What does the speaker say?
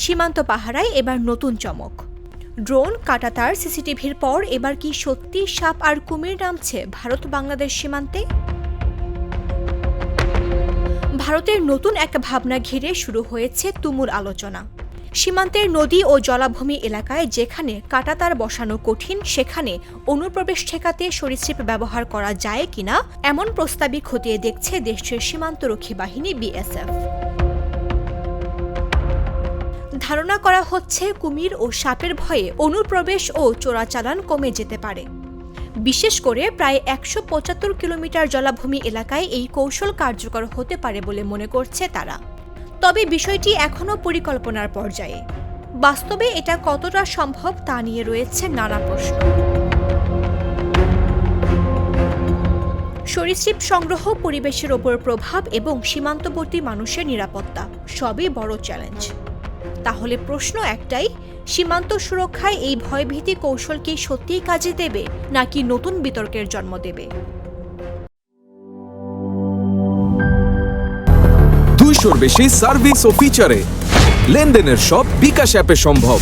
সীমান্ত পাহারায় এবার নতুন চমক। ড্রোন, কাঁটাতার, সিসিটিভির পর এবার কি সত্যি সাপ আর কুমির নামছে ভারত বাংলাদেশ সীমান্তে? ভারতের নতুন এক ভাবনা ঘিরে শুরু হয়েছে তুমুল আলোচনা। সীমান্তের নদী ও জলাভূমি এলাকায় যেখানে কাঁটাতার বসানো কঠিন, সেখানে অনুপ্রবেশ ঠেকাতে সরীসৃপ ব্যবহার করা যায় কিনা এমন প্রস্তাবই খতিয়ে দেখছে দেশটির সীমান্তরক্ষী বাহিনী বিএসএফ। ধারণা করা হচ্ছে কুমির ও সাপের ভয়ে অনুপ্রবেশ ও চোরাচালান কমে যেতে পারে। বিশেষ করে প্রায় ১৭৫ কিলোমিটার জলাভূমি এলাকায় এই কৌশল কার্যকর হতে পারে বলে মনে করছে তারা। তবে বিষয়টি এখনও পরিকল্পনার পর্যায়ে। বাস্তবে এটা কতটা সম্ভব তা নিয়ে রয়েছে নানা প্রশ্ন। সরীসৃপ সংগ্রহ, পরিবেশের ওপর প্রভাব এবং সীমান্তবর্তী মানুষের নিরাপত্তা সবই বড় চ্যালেঞ্জ। তাহলে প্রশ্ন একটাই, সীমান্ত সুরক্ষায় এই ভয়ভীতি কৌশল কি সত্যিই কাজে দেবে নাকি নতুন বিতর্কের জন্ম দেবে? 200-র বেশি সার্ভিস ও ফিচারে লেনদেনের সব বিকাশ অ্যাপে সম্ভব।